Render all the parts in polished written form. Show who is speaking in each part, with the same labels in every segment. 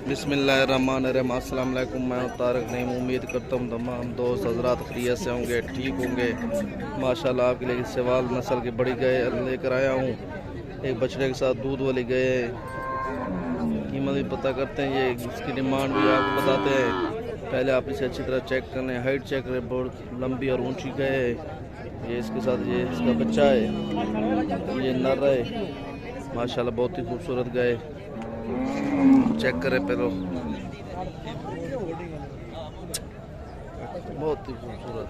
Speaker 1: बिस्मिल्लाहिर्रहमानिर्रहीम। अस्सलाम वालेकुम। मैं तारिक नईम। उम्मीद करता हूँ तमाम दोस्त हजरात खैरियत से होंगे, ठीक होंगे। माशाल्लाह आपके लिए सवाल नस्ल की बड़ी गाय लेकर आया हूँ। एक बछड़े के साथ दूध वाली गाय है। कीमत भी पता करते हैं, ये इसकी डिमांड भी आपको बताते हैं। पहले आप इसे अच्छी तरह चेक कर लें, हाइट चेक करें। बहुत लंबी और ऊंची गाय है। ये इसके साथ ये इसका बच्चा है, ये नर है। माशाल्लाह बहुत ही खूबसूरत गाय। चेक करें पहले, बहुत ही खूबसूरत।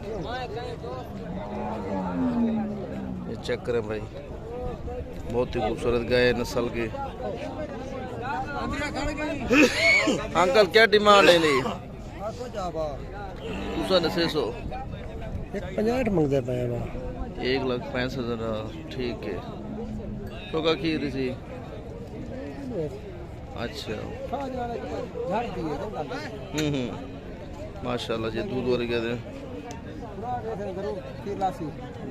Speaker 1: ये चेक करें भाई, बहुत ही खूबसूरत गाय नस्ल की। अंकल क्या डिमांड है? नहीं दूसरा दसे सौ
Speaker 2: 1,65 मंगते पे
Speaker 1: 1,65,000। ठीक है। तो का खीर सी? अच्छा। माशाल्लाह जी दूध वाली कहते हैं।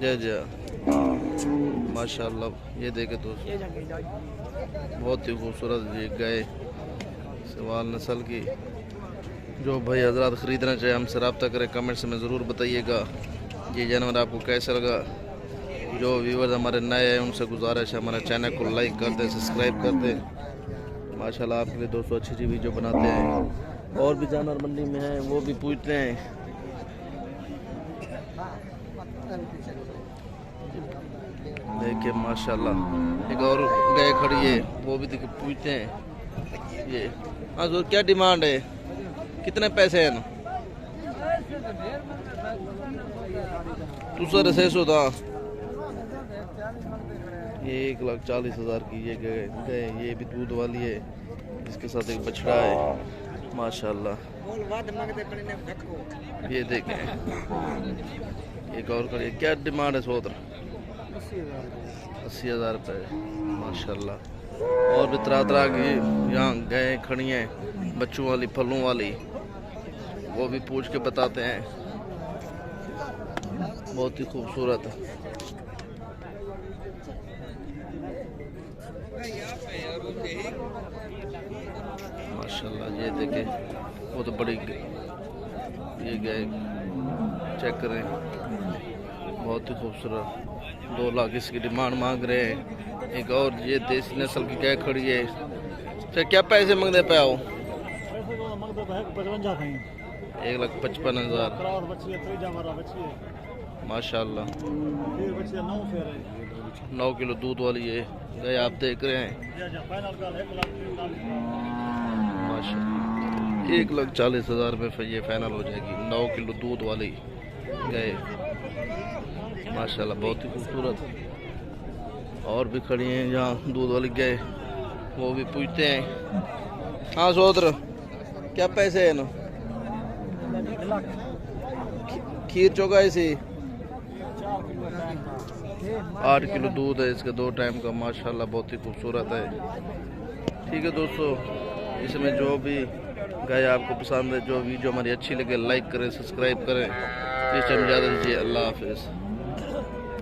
Speaker 1: जय जय माशाल्लाह। ये देखे तो बहुत ही खूबसूरत ये गाय सवाल नस्ल की। जो भाई हजरात ख़रीदना चाहे हमसे रब्ता करें, कमेंट्स में ज़रूर बताइएगा ये जानवर आपको कैसा लगा। जो व्यूवर्स हमारे नए हैं उनसे गुजारिश है हमारे चैनल को लाइक कर दें, सब्सक्राइब कर दें। माशाल्लाह आपके लिए दोस्तों अच्छी अच्छी वीडियो बनाते हैं। और भी जानवर मंडी में हैं, वो भी पूछते हैं। देखिए माशाल्लाह एक और गाय खड़ी है, वो भी पूछते हैं। ये हाँ तो क्या डिमांड है? कितने पैसे हैं? दूसरा 600 था। ये 1,40,000 की ये गए। ये भी दूध वाली है, इसके साथ एक बछड़ा है। माशाल्लाह ये देखें। एक और करिए, क्या डिमांड है? सोत्र 80,000 रुपये। माशाल्लाह। और भी तरह तरह की यहाँ गए खड़ी हैं, बच्चों वाली, फलों वाली, वो भी पूछ के बताते हैं। बहुत ही खूबसूरत। माशाल्लाह ये देखें, वो तो बड़ी ये गाय चेक करें, बहुत ही खूबसूरत। 2 लाख इसकी डिमांड मांग रहे हैं। एक और ये देसी नस्ल की गाय खड़ी है। तो क्या पैसे मांगते पे आओ? 1,55,000। माशाल्लाह 9 किलो दूध वाली है गाय आप देख रहे हैं। माशाल्लाह 1,40,000 रुपये ये फाइनल हो जाएगी। 9 किलो दूध वाली गाय माशाल्लाह बहुत ही खूबसूरत। और भी खड़ी हैं यहाँ दूध वाली गाय, वो भी पूछते हैं। हाँ सोत्र क्या पैसे है ना? खीर चौका ऐसी 8 किलो दूध है इसका, 2 टाइम का। माशाल्लाह बहुत ही खूबसूरत है। ठीक है दोस्तों, इसमें जो भी गाय आपको पसंद है, जो वीडियो हमारी अच्छी लगे, लाइक करें, सब्सक्राइब करें। इस टाइम ज़्यादा दीजिए। अल्लाह हाफिज़।